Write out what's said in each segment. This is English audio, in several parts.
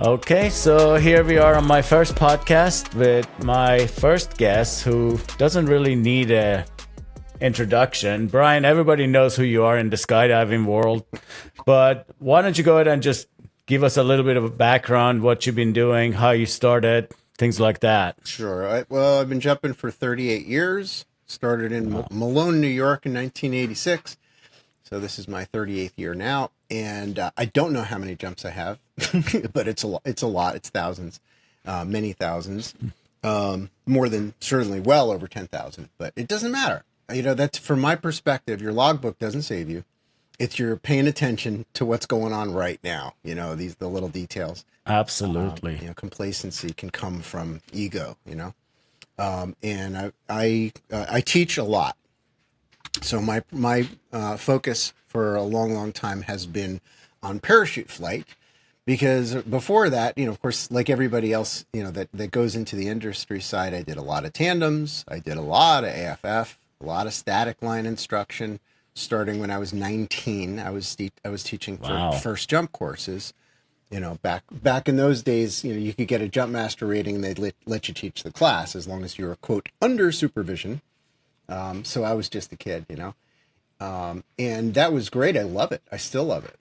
Okay, so here we are on my first podcast with my first guest who doesn't really need a introduction. Brian, everybody knows who you are in the skydiving world, but why don't you go ahead and just give us a little bit of a background, what you've been doing, how you started, things like that. Sure. Well, I've been jumping for 38 years. Started in Malone, New York in 1986. So this is my 38th year now. And I don't know how many jumps I have, but it's a lot. It's a lot. It's thousands, many thousands, more than certainly well over 10,000. But it doesn't matter. You know, that's from my perspective. Your logbook doesn't save you. It's you're paying attention to what's going on right now. You know, the little details. Absolutely. Complacency can come from ego. And I teach a lot. So my focus for a long time has been on parachute flight, because before that, of course, like everybody else, that goes into the industry side, I did a lot of tandems, I did a lot of AFF, a lot of static line instruction. Starting when I was 19, I was teaching for first jump courses. Back in those days, you could get a jump master rating and they'd let you teach the class as long as you were, quote, under supervision. So I was just a kid, and that was great. I love it. I still love it.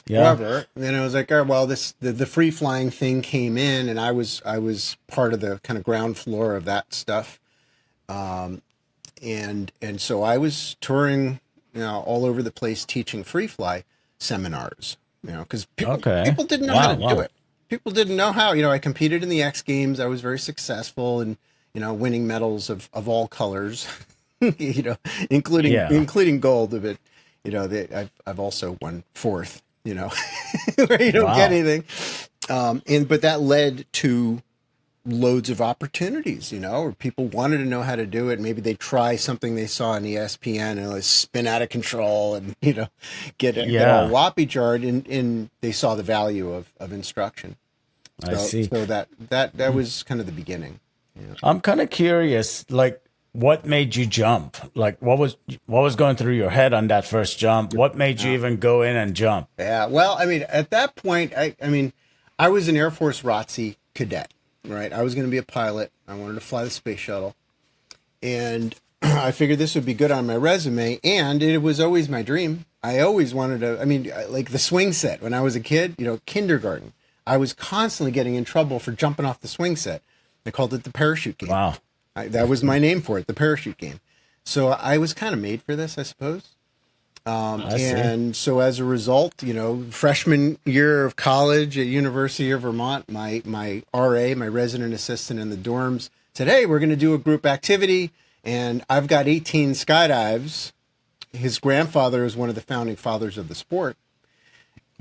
Yeah. However, then I was like, oh, well, the free flying thing came in, and I was part of the kind of ground floor of that stuff. And so I was touring, all over the place teaching free fly seminars, because people didn't know how to do it. People didn't know how. I competed in the X Games. I was very successful and winning medals of all colors, including gold of it. I've also won fourth, where you don't get anything. But that led to loads of opportunities, where people wanted to know how to do it. Maybe they try something they saw on ESPN and like spin out of control and, get all loppy jarred, and they saw the value of instruction. So, I see. So that was kind of the beginning. Yeah. I'm kind of curious, like, what made you jump? Like, what was going through your head on that first jump? What made you even go in and jump? Yeah, well, at that point, I was an Air Force ROTC cadet, right? I was going to be a pilot. I wanted to fly the space shuttle. And I figured this would be good on my resume, and it was always my dream. I always wanted to, like the swing set when I was a kid, kindergarten. I was constantly getting in trouble for jumping off the swing set. They called it the parachute game. Wow. That was my name for it, the parachute game. So I was kind of made for this, I suppose. And so as a result, freshman year of college at University of Vermont, my RA, my resident assistant in the dorms, said, hey, we're going to do a group activity. And I've got 18 skydives. His grandfather is one of the founding fathers of the sport.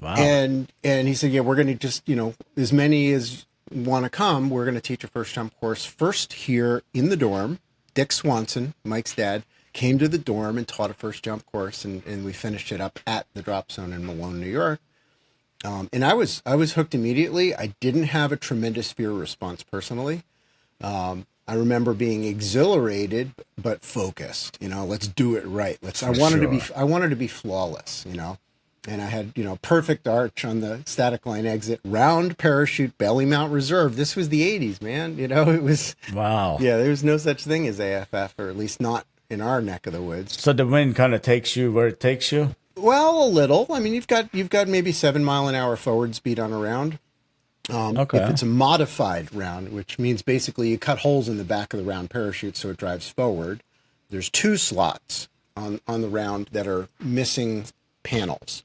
Wow. And he said, yeah, we're going to just, as many as want to come, we're going to teach a first jump course first here in the dorm. Dick Swanson, Mike's dad, came to the dorm and taught a first jump course, and we finished it up at the drop zone in Malone, New York. And I was hooked immediately. I didn't have a tremendous fear response personally. I remember being exhilarated but focused. Let's do it right. I wanted to be flawless. And I had, perfect arch on the static line exit, round parachute, belly mount reserve. This was the 80s, man. It was, wow. Yeah, there was no such thing as AFF, or at least not in our neck of the woods. So the wind kind of takes you where it takes you? Well, a little. you've got maybe 7 mile an hour forward speed on a round. If it's a modified round, which means basically you cut holes in the back of the round parachute so it drives forward. There's 2 slots on the round that are missing panels.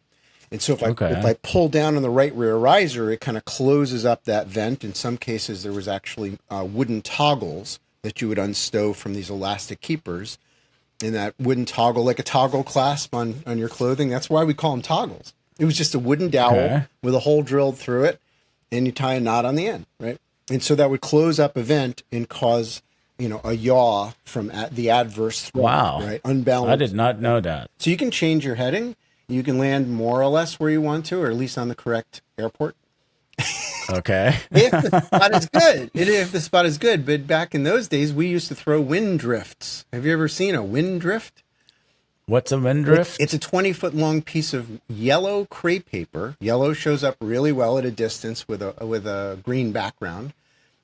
And so if I pull down on the right rear riser, it kind of closes up that vent. In some cases, there was actually wooden toggles that you would unstow from these elastic keepers. And that wooden toggle, like a toggle clasp on your clothing, that's why we call them toggles. It was just a wooden dowel with a hole drilled through it, and you tie a knot on the end, right? And so that would close up a vent and cause, a yaw from the adverse throw. Wow. Right? Unbalanced. I did not know that. So you can change your heading. You can land more or less where you want to, or at least on the correct airport. Okay. If the spot is good. If the spot is good. But back in those days, we used to throw wind drifts. Have you ever seen a wind drift? What's a wind drift? It's a 20-foot long piece of yellow crepe paper. Yellow shows up really well at a distance with a green background.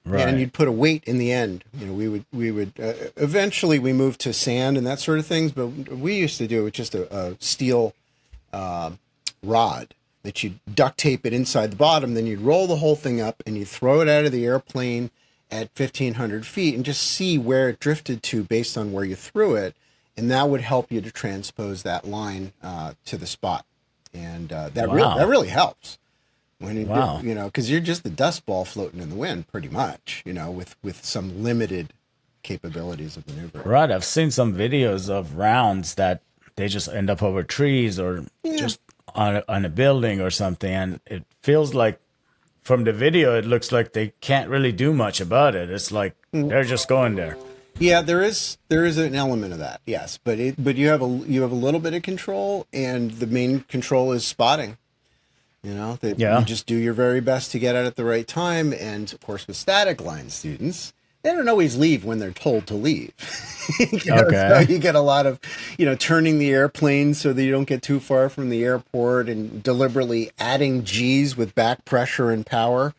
Right. And you'd put a weight in the end. You know, we would eventually we moved to sand and that sort of things, but we used to do it with just a steel rod that you'd duct tape it inside the bottom. Then you'd roll the whole thing up and you throw it out of the airplane at 1,500 feet and just see where it drifted to based on where you threw it. And that would help you to transpose that line to the spot. And that really helps. When you know, because you're just the dust ball floating in the wind, pretty much, you know, with some limited capabilities of maneuvering. Right. I've seen some videos of rounds that they just end up over trees or just on a building or something. And it feels like from the video, it looks like they can't really do much about it. It's like they're just going there. Yeah, there is an element of that, yes, but you have a little bit of control, and the main control is spotting. You know, you just do your very best to get out at the right time. And of course, with static line students, they don't always leave when they're told to leave. So you get a lot of, you know, turning the airplane so that you don't get too far from the airport and deliberately adding G's with back pressure and power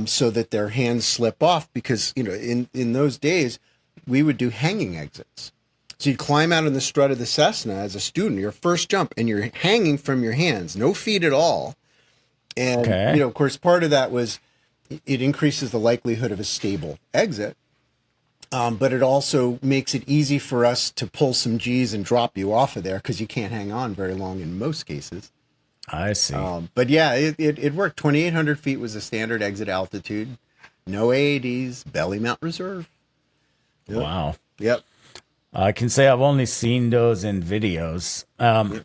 so that their hands slip off. Because, you know, in those days, we would do hanging exits. So you'd climb out on the strut of the Cessna as a student, your first jump, and you're hanging from your hands, no feet at all. And, you know, of course, part of that was it increases the likelihood of a stable exit, but it also makes it easy for us to pull some G's and drop you off of there because you can't hang on very long in most cases. I see. But yeah, it worked. 2,800 feet was the standard exit altitude. No AADs, belly mount reserve. Yep. Wow. Yep. I can say I've only seen those in videos.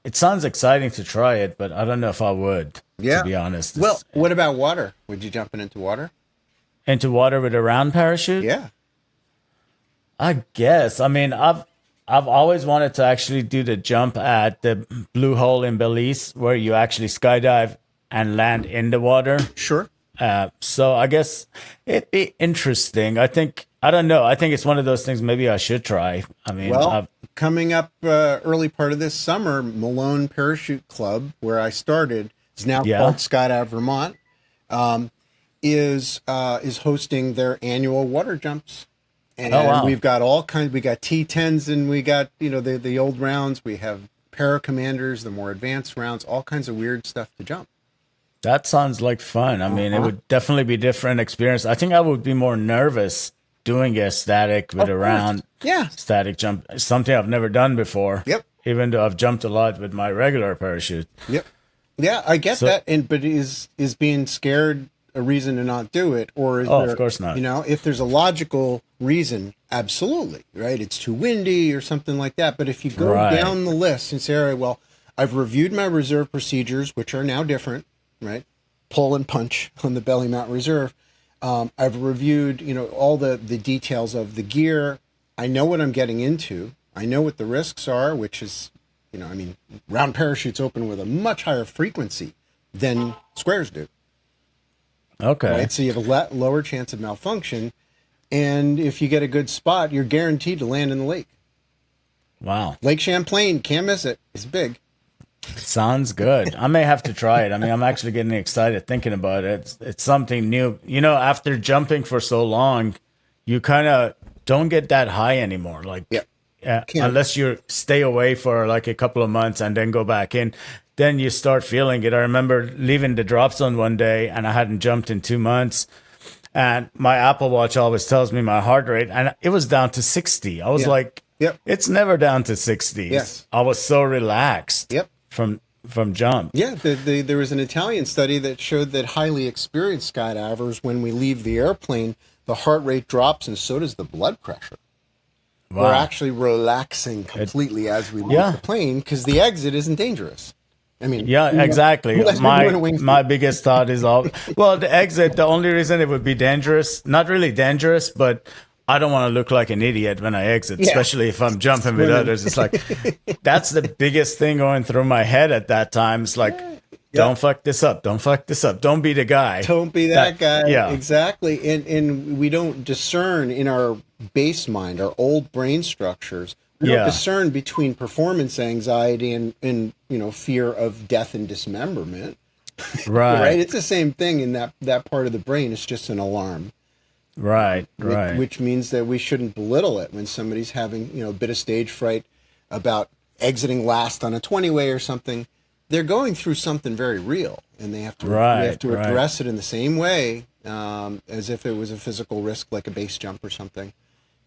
It sounds exciting to try it, but I don't know if I would, to be honest. Well, what about water? Would you jump into water? Into water with a round parachute? Yeah. I guess. I mean, I've always wanted to actually do the jump at the Blue Hole in Belize where you actually skydive and land in the water. Sure. So I guess it'd be interesting. I don't know. I think it's one of those things maybe I should try. I mean, coming up early part of this summer, Malone Parachute Club, where I started, is now called Skydive Vermont, is hosting their annual water jumps. And we've got all kinds. We got T10s and we got, you know, the old rounds. We have para commanders, the more advanced rounds, all kinds of weird stuff to jump. That sounds like fun. I mean, it would definitely be a different experience. I think I would be more nervous doing a static with a round static jump. Something I've never done before. Yep. Even though I've jumped a lot with my regular parachute. Yep. Yeah, I get that. But is being scared a reason to not do it? Or is there, of course not. You know, if there's a logical reason, absolutely, right? It's too windy or something like that. But if you go down the list and say, all right, well, I've reviewed my reserve procedures, which are now different, right? Pull and punch on the belly mount reserve. I've reviewed, you know, all the details of the gear. I know what I'm getting into. I know what the risks are, which is, you know, I mean, round parachutes open with a much higher frequency than squares do. Okay. Right? So you have a lower chance of malfunction. And if you get a good spot, you're guaranteed to land in the lake. Wow. Lake Champlain, can't miss it. It's big. Sounds good. I may have to try it. I mean, I'm actually getting excited thinking about it. It's something new. You know, after jumping for so long, you kind of don't get that high anymore. Like, unless you stay away for like a couple of months and then go back in, then you start feeling it. I remember leaving the drop zone one day and I hadn't jumped in 2 months. And my Apple Watch always tells me my heart rate, and it was down to 60. I was like, it's never down to 60. Yes. I was so relaxed. From jump. Yeah, there was an Italian study that showed that highly experienced skydivers, when we leave the airplane, the heart rate drops and so does the blood pressure. Wow. We're actually relaxing completely as we leave the plane because the exit isn't dangerous. I mean, exactly. My biggest thought is the exit, the only reason it would be dangerous, not really dangerous, but I don't want to look like an idiot when I exit, especially if I'm jumping with others. It's like, that's the biggest thing going through my head at that time. It's like, don't fuck this up. Don't fuck this up. Don't be the guy. Don't be that guy. Yeah, exactly. And we don't discern in our base mind, our old brain structures, We don't Yeah. discern between performance anxiety and fear of death and dismemberment. Right. Right? It's the same thing in that part of the brain. It's just an alarm. Right. Right. Which means that we shouldn't belittle it when somebody's having, a bit of stage fright about exiting last on a 20-way or something. They're going through something very real, and they have to address it in the same way as if it was a physical risk, like a base jump or something.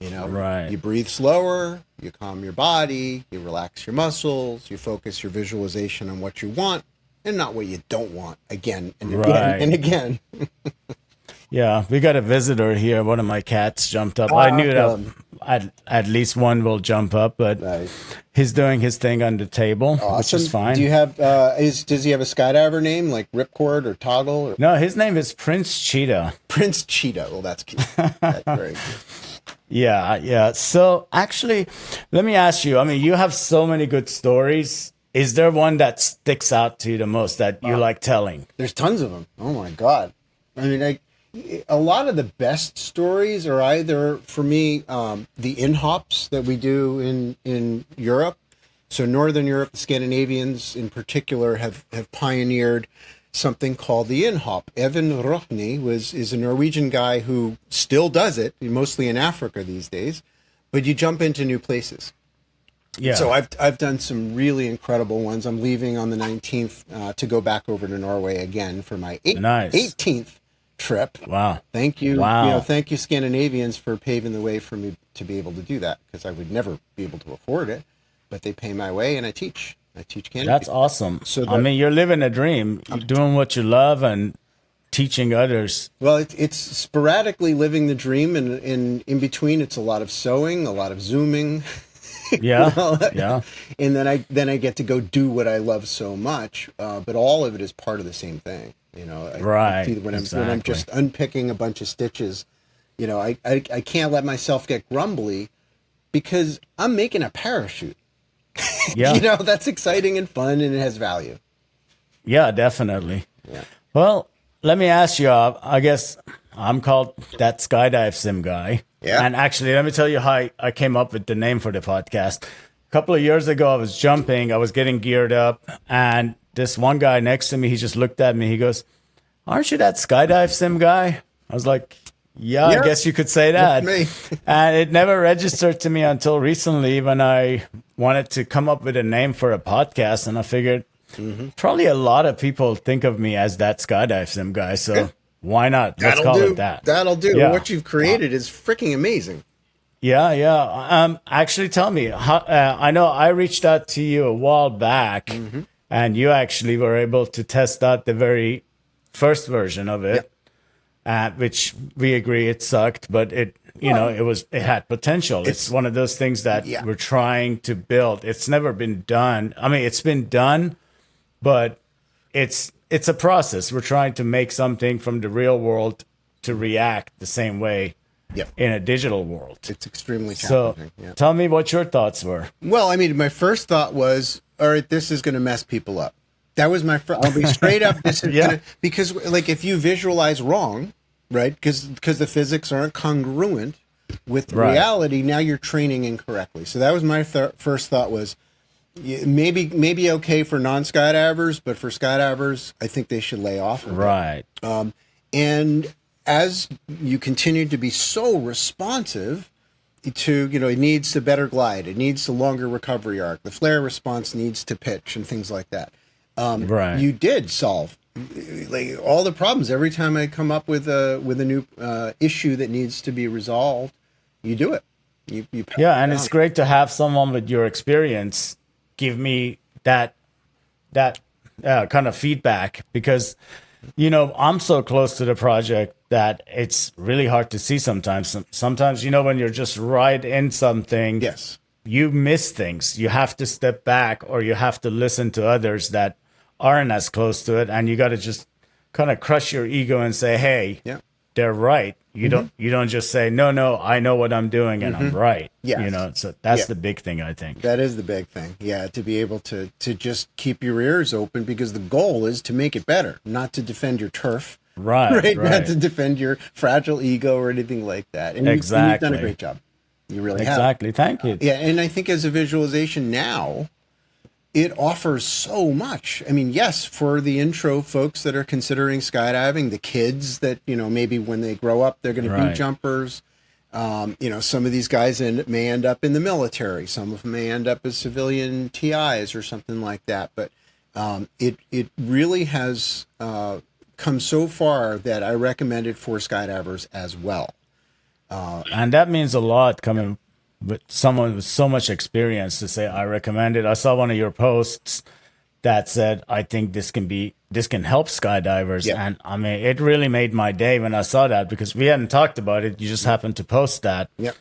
Right. You breathe slower, you calm your body, you relax your muscles, you focus your visualization on what you want and not what you don't want, again and again and again. Yeah, we got a visitor here. One of my cats jumped up. I knew that at least one will jump up, but he's doing his thing on the table, which is fine. Do you have? Does he have a skydiver name like Ripcord or Toggle? Or? No, his name is Prince Cheetah. Prince Cheetah. Well, that's cute. That's very cute. Yeah. So actually, let me ask you. I mean, you have so many good stories. Is there one that sticks out to you the most that you like telling? There's tons of them. Oh my God. I mean, a lot of the best stories are either, for me, the in-hops that we do in Europe. So Northern Europe, the Scandinavians in particular have pioneered something called the in-hop. Evan Rohni is a Norwegian guy who still does it, mostly in Africa these days, but you jump into new places. Yeah. So I've done some really incredible ones. I'm leaving on the 19th to go back over to Norway again for my 18th trip. Wow. Thank you. Wow. Thank you, Scandinavians, for paving the way for me to be able to do that, because I would never be able to afford it. But they pay my way, and I teach. Candy. That's awesome. So I mean, you're living a dream. You're doing what you love and teaching others. Well, it's sporadically living the dream, and in between, it's a lot of sewing, a lot of Zooming. Yeah. Yeah. And then I get to go do what I love so much. But all of it is part of the same thing. Right. When I'm just unpicking a bunch of stitches, I can't let myself get grumbly because I'm making a parachute. Yeah. That's exciting and fun, and it has value. Yeah, definitely. Yeah. Well, let me ask you, I guess I'm called that Skydive Sim Guy. Yeah. And actually, let me tell you how I came up with the name for the podcast. A couple of years ago, I was jumping, I was getting geared up, and this one guy next to me, he just looked at me. He goes, "Aren't you that Skydive Sim Guy?" I was like, yeah, I guess you could say that. That's me. And it never registered to me until recently when I wanted to come up with a name for a podcast. And I figured probably a lot of people think of me as that Skydive Sim Guy. So why not? Let's call it that. That'll do. Yeah. What you've created is freaking amazing. Yeah. Actually, tell me. I know I reached out to you a while back, and you actually were able to test out the very first version of it. Which we agree it sucked, but it had potential. It's one of those things that we're trying to build. It's never been done. I mean, it's been done, but it's a process. We're trying to make something from the real world to react the same way in a digital world. It's extremely challenging. So tell me what your thoughts were. Well, I mean, my first thought was, all right, this is going to mess people up. That was my first. I'll be straight up. This is because, like, if you visualize wrong, right? Because the physics aren't congruent with reality. Now you're training incorrectly. So that was my first thought. Was maybe okay for non-skydivers, but for skydivers, I think they should lay off. Right. And as you continue to be so responsive to, it needs to better glide. It needs a longer recovery arc. The flare response needs to pitch and things like that. You did solve like all the problems. Every time I come up with a new issue that needs to be resolved, you do it. You and it's great to have someone with your experience give me that kind of feedback, because I'm so close to the project that it's really hard to see sometimes. Sometimes when you're just right in something, you miss things. You have to step back, or you have to listen to others that aren't as close to it, and you got to just kind of crush your ego and say, hey, they're right. You don't just say, no, I know what I'm doing and I'm right. So that's the big thing, I think. That is the big thing. To be able to just keep your ears open, because the goal is to make it better, not to defend your turf. Right. Not to defend your fragile ego or anything like that. And you've done a great job. You really have. Exactly. Thank you. Yeah, and I think as a visualization now, it offers so much. I mean, yes, for the intro folks that are considering skydiving, the kids that, maybe when they grow up, they're going to be Right. jumpers. Some of these guys may end up in the military. Some of them may end up as civilian TIs or something like that. But it really has come so far that I recommend it for skydivers as well. And that means a lot coming with someone with so much experience to say, I recommend it. I saw one of your posts that said, I think this can help skydivers. Yeah. And I mean, it really made my day when I saw that, because we hadn't talked about it. You just happened to post that. Yep.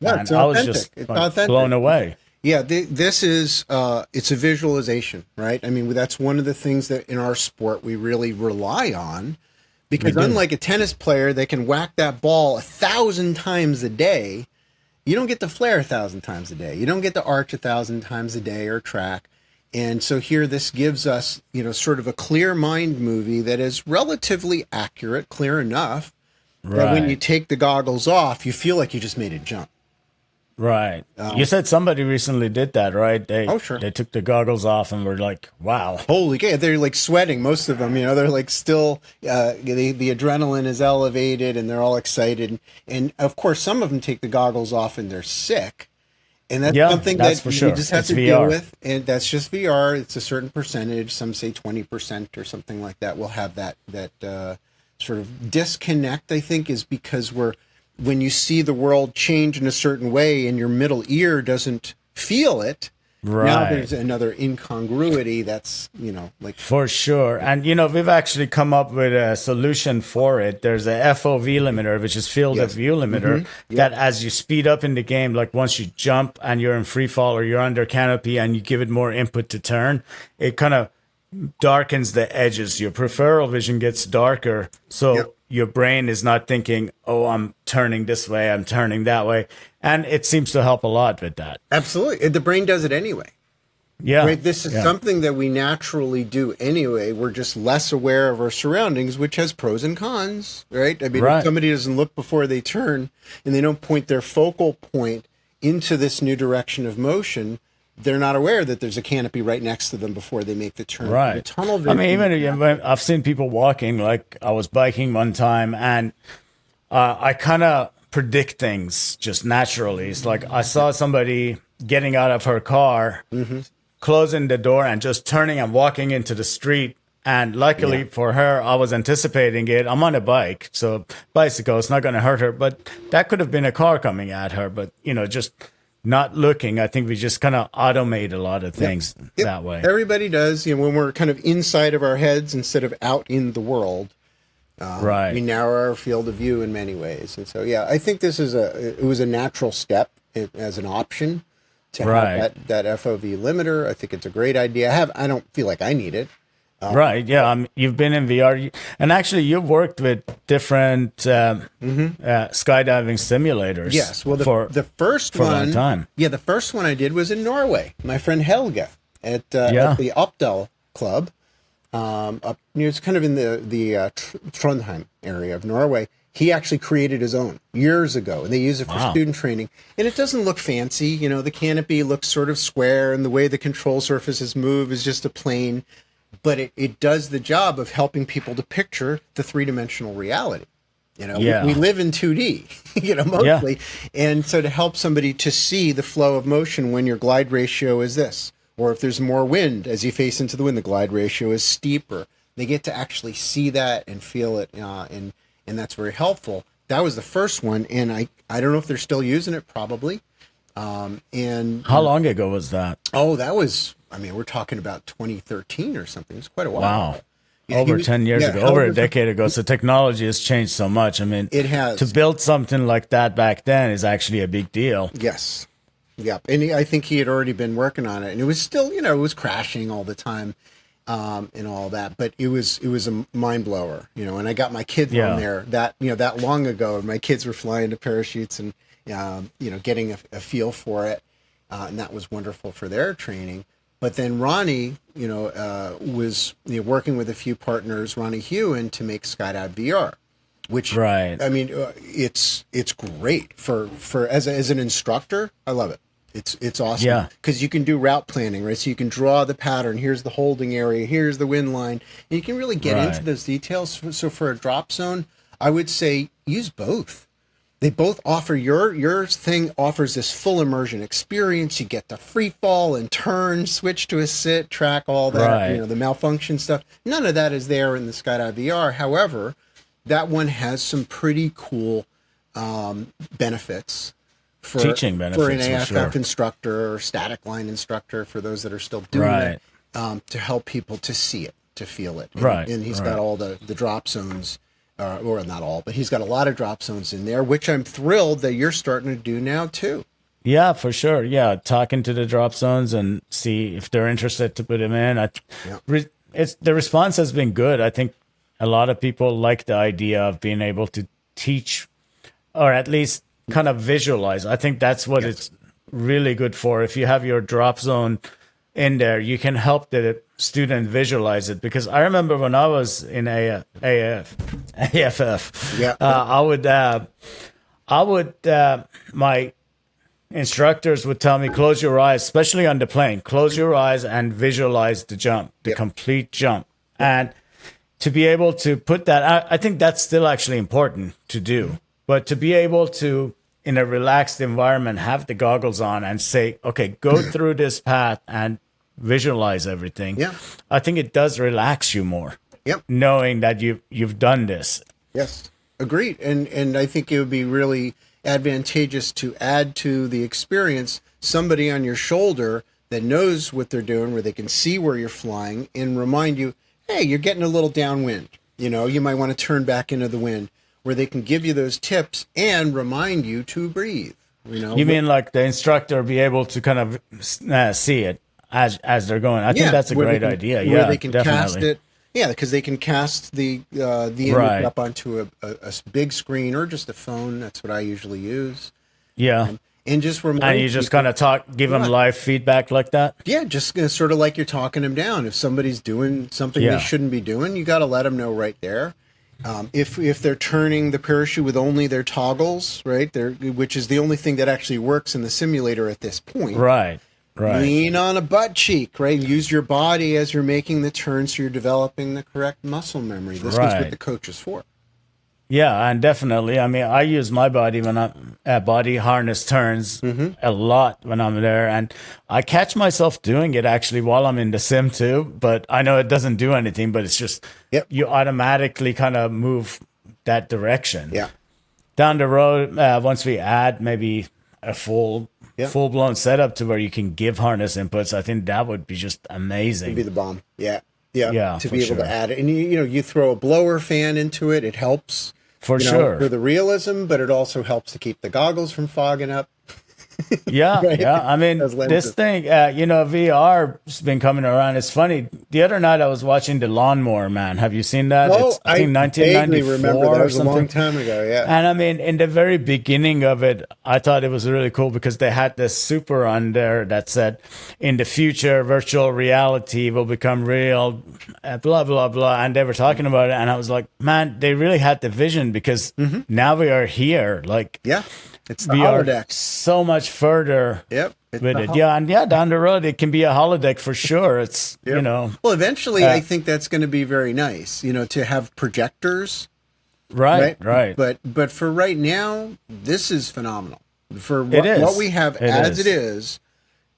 Yeah, And it's I was authentic. just It's like, authentic. blown away. Yeah, this is, it's a visualization, right? I mean, that's one of the things that in our sport we really rely on, because unlike a tennis player that can whack that ball 1,000 times a day, you don't get to flare 1,000 times a day. You don't get to arch 1,000 times a day or track. And so here, this gives us, sort of a clear mind movie that is relatively accurate, clear enough that when Right. you take the goggles off, you feel like you just made a jump. Right. You said somebody recently did that, right? Sure. They took the goggles off and were like, wow. Holy cow, they're like sweating, most of them, they're like still, the adrenaline is elevated and they're all excited. And of course, some of them take the goggles off and they're sick. And that's something that's that for you sure. just have It's to VR. deal with. And that's just VR. It's a certain percentage. Some say 20% or something like that. We'll have that sort of disconnect, I think, is because when you see the world change in a certain way and your middle ear doesn't feel it, now Right. there's another incongruity that's, like... For sure. And, we've actually come up with a solution for it. There's a FOV limiter, which is field of view limiter, that as you speed up in the game, like once you jump and you're in free fall or you're under canopy and you give it more input to turn, it kind of darkens the edges. Your peripheral vision gets darker. So your brain is not thinking, oh, I'm turning this way, I'm turning that way. And it seems to help a lot with that. Absolutely. The brain does it anyway. Yeah. Right? This is something that we naturally do anyway. We're just less aware of our surroundings, which has pros and cons, right? I mean, if somebody doesn't look before they turn and they don't point their focal point into this new direction of motion, they're not aware that there's a canopy right next to them before they make the turn. Right. The tunnel I vision. mean, even I've seen people walking, like I was biking one time, and I kind of predict things just naturally. It's like I saw somebody getting out of her car, closing the door and just turning and walking into the street. And luckily for her, I was anticipating it. I'm on a bike, so bicycle, it's not going to hurt her. But that could have been a car coming at her. But, just not looking, I think we just kind of automate a lot of things that way. Everybody does, when we're kind of inside of our heads instead of out in the world. Right. We narrow our field of view in many ways. And so, I think this is it was a natural step as an option to have that FOV limiter. I think it's a great idea. I don't feel like I need it. Right. Yeah. You've been in VR, and actually, you've worked with different skydiving simulators. Yes. Well, the first for one, a long time. Yeah, the first one I did was in Norway. My friend Helge at the Oppdal Club, up near. It's kind of in the Trondheim area of Norway. He actually created his own years ago, and they use it for student training. And it doesn't look fancy. The canopy looks sort of square, and the way the control surfaces move is just a plane. But it does the job of helping people to picture the three-dimensional reality. We live in 2D, mostly. And so to help somebody to see the flow of motion when your glide ratio is this, or if there's more wind as you face into the wind, the glide ratio is steeper. They get to actually see that and feel it, and that's very helpful. That was the first one, and I don't know if they're still using it, probably. And How long ago was that? Oh, that was, we're talking about 2013 or something. It's quite a while. Wow. Over 10 years ago, over a decade ago. So technology has changed so much. It has. To build something like that back then is actually a big deal. Yes. Yeah. And I think he had already been working on it, and it was still, it was crashing all the time, and all that, but it was a mind blower, and I got my kids on there that long ago, and my kids were flying to parachutes and, getting a feel for it. And that was wonderful for their training. But then Ronnie, was working with a few partners, Ronnie Hewen, to make Skydive VR, which, Right. I mean, it's great for as an instructor. I love it. It's awesome. Yeah. Because you can do route planning, right? So you can draw the pattern. Here's the holding area. Here's the wind line. And you can really get into those details. So for a drop zone, I would say use both. They both offer your thing offers this full immersion experience. You get the free fall and turn, switch to a sit, track all that, the malfunction stuff. None of that is there in the Skydive VR. However, that one has some pretty cool benefits. Teaching benefits for an AFF instructor or static line instructor, for those that are still doing it, to help people to see it, to feel it. And he's got all the drop zones, or not all, but he's got a lot of drop zones in there, which I'm thrilled that you're starting to do now too. Yeah, for sure. Yeah, talking to the drop zones and see if they're interested to put them in. The response has been good. I think a lot of people like the idea of being able to teach, or at least kind of visualize. I think that's what it's really good for. If you have your drop zone in there, you can help the student visualize it. Because I remember when I was in AFF, my instructors would tell me, close your eyes, especially on the plane, close your eyes and visualize the jump, the complete jump. And to be able to put that, I think that's still actually important to do. But to be able to, in a relaxed environment, have the goggles on and say, okay, go through this path and visualize everything. Yeah. I think it does relax you more. Yep. Knowing that you've done this. Yes. Agreed. And I think it would be really advantageous to add to the experience somebody on your shoulder that knows what they're doing, where they can see where you're flying and remind you, hey, you're getting a little downwind. You might want to turn back into the wind, where they can give you those tips and remind you to breathe. You mean like the instructor be able to kind of see it as they're going? I think that's a great idea. Where they can cast it. Yeah, because they can cast the image up onto a big screen or just a phone. That's what I usually use. Yeah. And just remind and you just kind of give them live feedback like that? Yeah, just sort of like you're talking them down. If somebody's doing something they shouldn't be doing, you got to let them know right there. If they're turning the parachute with only their toggles, right, which is the only thing that actually works in the simulator at this point. Right. Lean on a butt cheek, right? Use your body as you're making the turn, so you're developing the correct muscle memory. This is what the coach is for. Yeah, and definitely. I mean, I use my body when I'm at body harness turns a lot when I'm there. And I catch myself doing it actually while I'm in the sim too. But I know it doesn't do anything, but it's just you automatically kind of move that direction. Yeah. Down the road, once we add maybe a full-blown setup to where you can give harness inputs, I think that would be just amazing. It'd be the bomb. Yeah. To be able to add it. And you throw a blower fan into it, it helps. For the realism, but it also helps to keep the goggles from fogging up. I mean, this thing, VR's been coming around. It's funny. The other night I was watching The Lawnmower Man. Have you seen that? Oh, I think 1994 remember that. It was a long time ago, And I mean, in the very beginning of it, I thought it was really cool because they had this super on there that said, in the future, virtual reality will become real, blah, blah, blah. And they were talking about it. And I was like, man, they really had the vision because now we are here. Like, it's the holodeck. So much further with it. Down the road, it can be a holodeck for sure. It's, Well, eventually, I think that's going to be very nice, to have projectors. Right. But for right now, this is phenomenal. For what we have it is,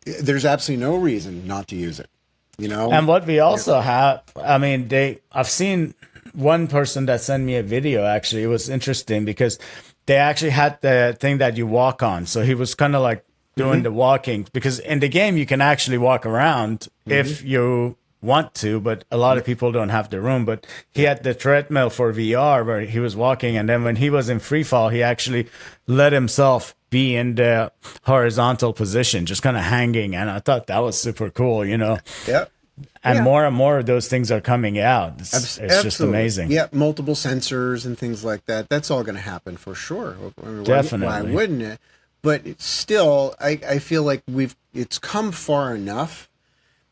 there's absolutely no reason not to use it. And what we also have, I mean, I've seen one person that sent me a video, actually. It was interesting because they actually had the thing that you walk on. So he was kind of like doing the walking, because in the game you can actually walk around if you want to, but a lot of people don't have the room. But he had the treadmill for VR where he was walking. And then when he was in free fall, he actually let himself be in the horizontal position, just kind of hanging. And I thought that was super cool, Yeah. And more and more of those things are coming out. It's just amazing. Yeah, multiple sensors and things like that. That's all going to happen for sure. I mean, definitely. Why wouldn't it? But it's still, I feel like it's come far enough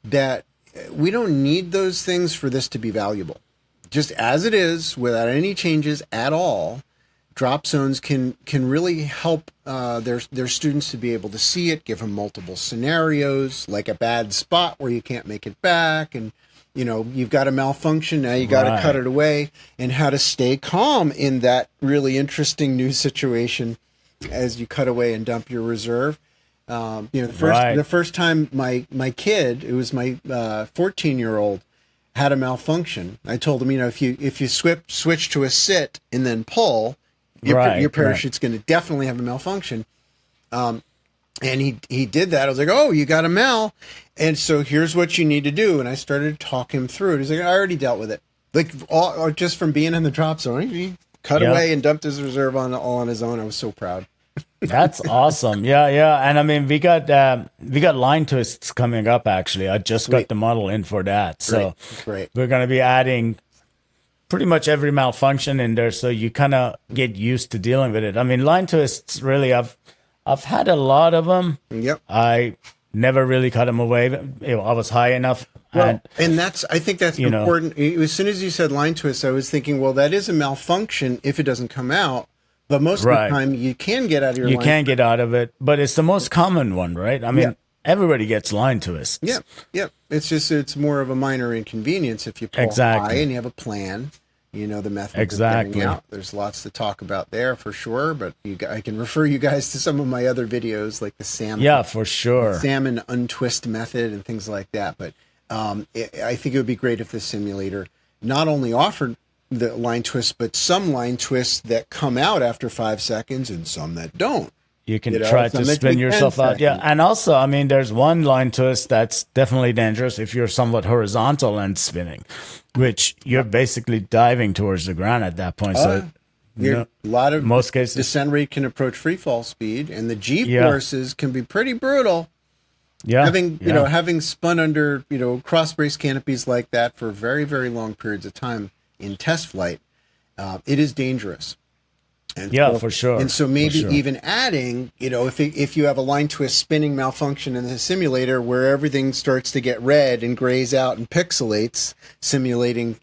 that we don't need those things for this to be valuable. just as it is, without any changes at all, drop zones can really help their students to be able to see it, give them multiple scenarios, like a bad spot where you can't make it back, and you've got a malfunction, now you got to cut it away, and how to stay calm in that really interesting new situation as you cut away and dump your reserve. The first time my kid, it was my 14-year-old, had a malfunction, I told him, if you switch to a sit and then pull, your parachute's going to definitely have a malfunction. And he did that. I was like, oh, you got a mal. And so here's what you need to do. And I started to talk him through it. He's like, I already dealt with it. Like, just from being in the drop zone, he cut away and dumped his reserve all on his own. I was so proud. That's awesome. Yeah. And I mean, we got line twists coming up, actually. I just got the model in for that. So Great. We're going to be adding pretty much every malfunction in there, so you kind of get used to dealing with it. I mean, line twists, really, I've had a lot of them. Yep. I never really cut them away. I was high enough. Well, and I think that's important. As soon as you said line twist, I was thinking, well, that is a malfunction if it doesn't come out. But most of the time, you can get out of your line. You can get out of it, but it's the most common one, right? I mean, everybody gets line twists. Yeah. It's more of a minor inconvenience if you pull high and you have a plan. The method of getting out. There's lots to talk about there for sure, but I can refer you guys to some of my other videos, like the salmon. Yeah, for sure. Salmon untwist method and things like that. But I think it would be great if the simulator not only offered the line twist, but some line twists that come out after 5 seconds and some that don't. You can try to spin yourself out. Yeah. And also, I mean, there's one line twist that's definitely dangerous if you're somewhat horizontal and spinning, which you're basically diving towards the ground at that point. So a lot of most cases, descent rate can approach free fall speed, and the G forces can be pretty brutal. Yeah. Having spun under, cross brace canopies like that for very, very long periods of time in test flight, it is dangerous. And for sure. And so maybe even adding, if you have a line twist spinning malfunction in the simulator where everything starts to get red and grays out and pixelates, simulating,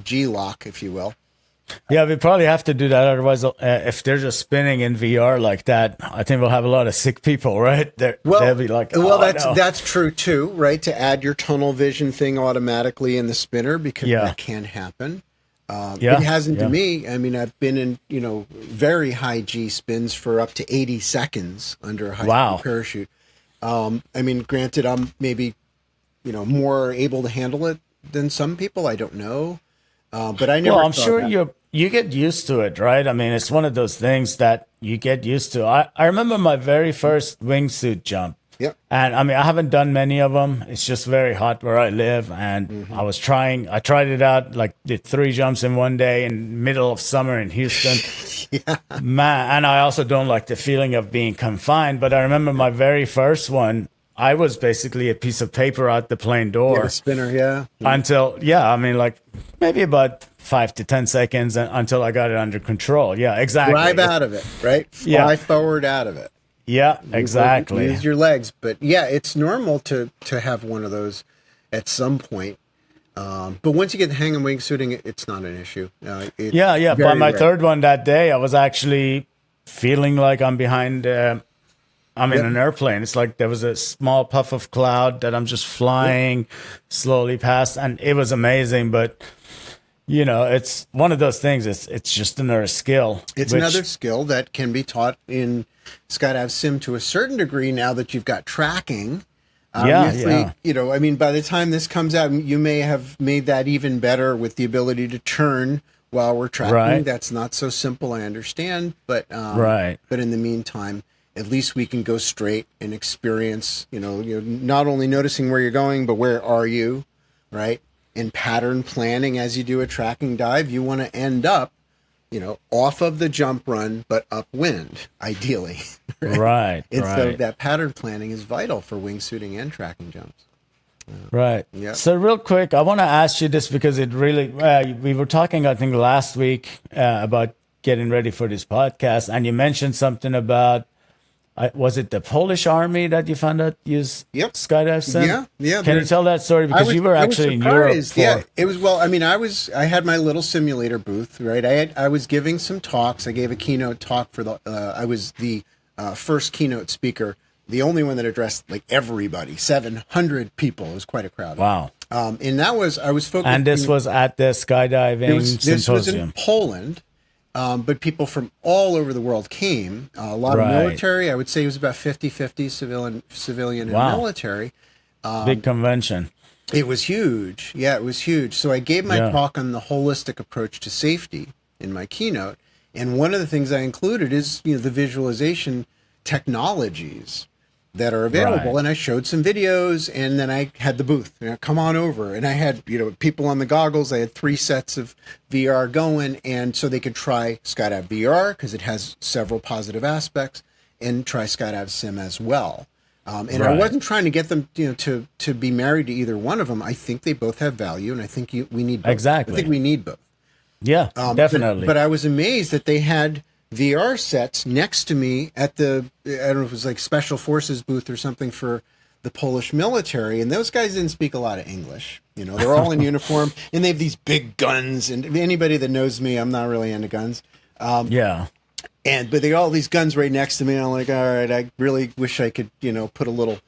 G-lock, if you will. Yeah, we probably have to do that. Otherwise, if they're just spinning in VR like that, I think we'll have a lot of sick people, right? They'll be like, that's true too, right? To add your tunnel vision thing automatically in the spinner, because that can happen. It hasn't to me. I mean, I've been in, very high G spins for up to 80 seconds under a high parachute. I mean, granted, I'm maybe, more able to handle it than some people. I don't know. But I never. Well, I'm sure you get used to it, right? I mean, it's one of those things that you get used to. I remember my very first wingsuit jump. Yep. And I mean, I haven't done many of them. It's just very hot where I live. And I tried it out, like did 3 jumps in one day in middle of summer in Houston. Man, and I also don't like the feeling of being confined. But I remember my very first one, I was basically a piece of paper out the plane door. A spinner, Until, I mean, like maybe about 5 to 10 seconds until I got it under control. Yeah, exactly. Drive out of it, right? Fly forward out of it. Yeah, exactly. Use your legs. But it's normal to have one of those at some point. But once you get the hang of wingsuiting, it's not an issue. By my third one that day, I was actually feeling like I'm behind. I'm in an airplane. It's like there was a small puff of cloud that I'm just flying slowly past, and it was amazing. But it's one of those things. It's just another skill. It's another skill that can be taught in Skydive Sim to a certain degree now that you've got tracking. I mean, by the time this comes out, you may have made that even better with the ability to turn while we're tracking. Right. That's not so simple, I understand. But But in the meantime, at least we can go straight and experience, you're not only noticing where you're going, but where are you, right? And pattern planning as you do a tracking dive, you want to end up, off of the jump run, but upwind, ideally. Right. And so that pattern planning is vital for wingsuiting and tracking jumps. Right. Yeah. So real quick, I want to ask you this because it really, we were talking, I think, last week about getting ready for this podcast, and you mentioned something about Was it the Polish army that you found out used Yep. Skydive Sim? Yeah. Can you tell that story? Because you were actually in Europe. Yeah, it was. Well, I mean, I had my little simulator booth, right? I was giving some talks. I gave a keynote talk for the. I was the first keynote speaker, the only one that addressed like everybody, 700 people. It was quite a crowd. Wow. And that was I was focused. And this was at the skydiving This was symposium. in Poland. But people from all over the world came. A lot of military. I would say it was about 50-50 civilian and military. Big convention. It was huge. Yeah, it was huge. So I gave my talk on the holistic approach to safety in my keynote. And one of the things I included is, the visualization technologies that are available. And I showed some videos, and then I had the booth, come on over. And I had, people on the goggles. I had 3 sets of VR going, and so they could try Skydive VR because it has several positive aspects, and try Skydive Sim as well. And I wasn't trying to get them, to be married to either one of them. I think they both have value, and I think we need both. Exactly. I think we need both. Yeah, definitely. But I was amazed that they had VR sets next to me at the, I don't know if it was like Special Forces booth or something for the Polish military. And those guys didn't speak a lot of English. They're all in uniform, and they have these big guns. And anybody that knows me, I'm not really into guns. But they got all these guns right next to me. And I'm like, all right, I really wish I could, put a little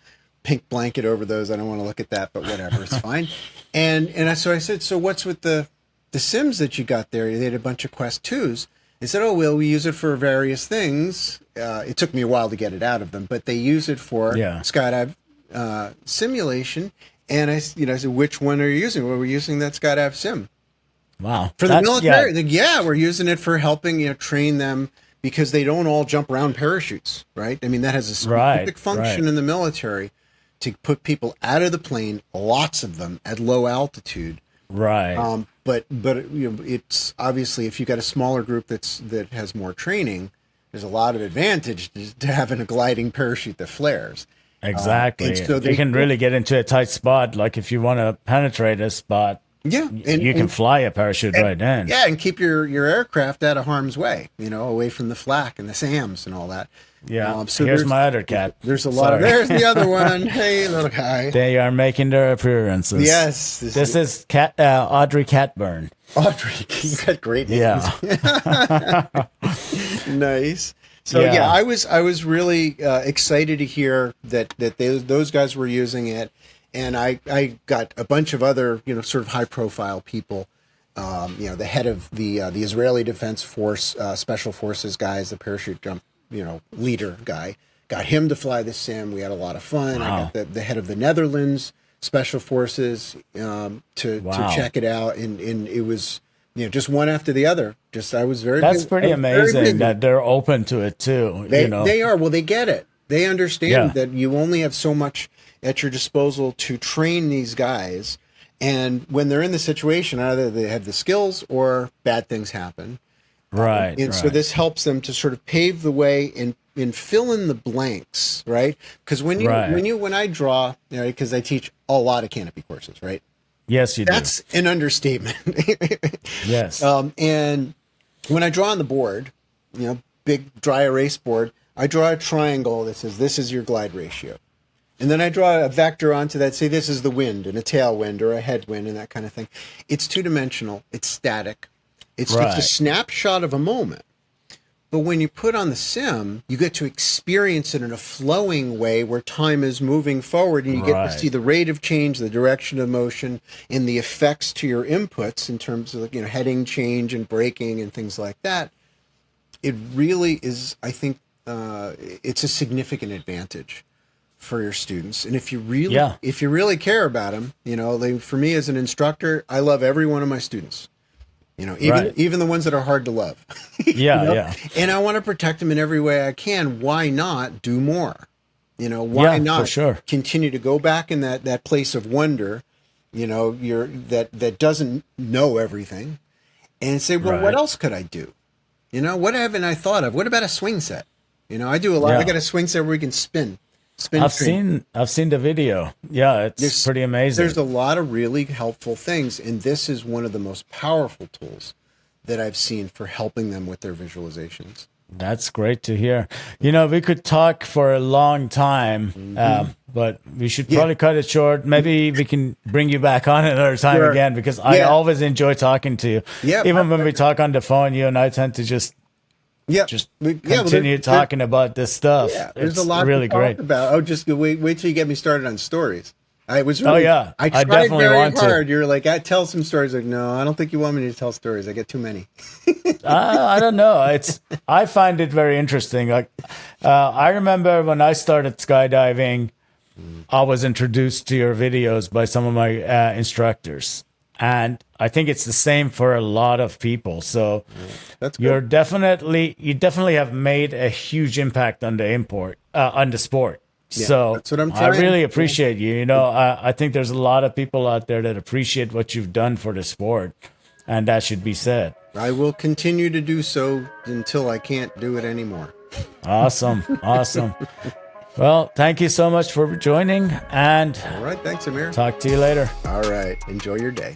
pink blanket over those. I don't want to look at that, but whatever, it's fine. So I said, so what's with the Sims that you got there? They had a bunch of Quest 2s. They said, oh, well, we use it for various things. It took me a while to get it out of them, but they use it for skydive simulation. And I said, which one are you using? Well, we're using that Skydive Sim. Wow. For the military. We're using it for helping, train them, because they don't all jump around parachutes, right? I mean, that has a specific function in the military to put people out of the plane, lots of them at low altitude. Right. But it's obviously, if you've got a smaller group that has more training, there's a lot of advantage to having a gliding parachute that flares. Exactly. So you can really get into a tight spot. Like if you want to penetrate a spot, you can fly a parachute right in. Yeah, and keep your aircraft out of harm's way, away from the flak and the SAMs and all that. Yeah. So here's my other cat. There's a lot. There's the other one. Hey, little guy. They are making their appearances. Yes. This is Audrey Catburn. Audrey, you got great names. Yeah. Nice. So I was really excited to hear that those guys were using it, and I got a bunch of other sort of high profile people. The head of the Israeli Defense Force Special Forces guys, the parachute jump leader guy, got him to fly the sim. We had a lot of fun. Wow. I got the head of the Netherlands Special Forces to check it out, and it was just one after the other. That's pretty amazing that they're open to it too. They are. Well, they get it. They understand that you only have so much at your disposal to train these guys, and when they're in the situation, either they have the skills or bad things happen. Right. So this helps them to sort of pave the way and fill in the blanks, right? Because when I draw, because I teach a lot of Canopy courses, right? Yes, you do. That's an understatement. Yes. And when I draw on the board, big dry erase board, I draw a triangle that says this is your glide ratio. And then I draw a vector onto that, say this is the wind, and a tailwind or a headwind and that kind of thing. It's two-dimensional. It's static. It's a snapshot of a moment. But when you put on the sim, you get to experience it in a flowing way where time is moving forward, and you get to see the rate of change, the direction of motion, and the effects to your inputs in terms of heading change and braking and things like that. It really is, I think, it's a significant advantage for your students. And if you really care about them, for me as an instructor, I love every one of my students. Even the ones that are hard to love. And I want to protect them in every way I can. Why not do more? Why not continue to go back in that place of wonder, that doesn't know everything, and say, well, what else could I do? What haven't I thought of? What about a swing set? I do a lot. I got a swing set where we can spin. I've seen the video. Yeah, it's pretty amazing. There's a lot of really helpful things, and this is one of the most powerful tools that I've seen for helping them with their visualizations. That's great to hear. You know, we could talk for a long time, but we should probably cut it short. Maybe we can bring you back on another time again, because I always enjoy talking to you. Yeah, even when we talk on the phone, you and I tend to just continue talking about this stuff. Yeah, there's it's a lot really to talk great about. Oh, just wait till you get me started on stories. I tried definitely very want hard. to. You're like, I tell some stories. Like, no, I don't think you want me to tell stories. I get too many. I don't know. I find it very interesting. Like, I remember when I started skydiving, I was introduced to your videos by some of my instructors, and I think it's the same for a lot of people. So That's good. you definitely have made a huge impact on the sport. Yeah, So that's what I'm I trying. really appreciate you. You know, I think there's a lot of people out there that appreciate what you've done for the sport, and that should be said. I will continue to do so until I can't do it anymore. Awesome. Well, thank you so much for joining, and All right, thanks, Amir. talk to you later. All right, enjoy your day.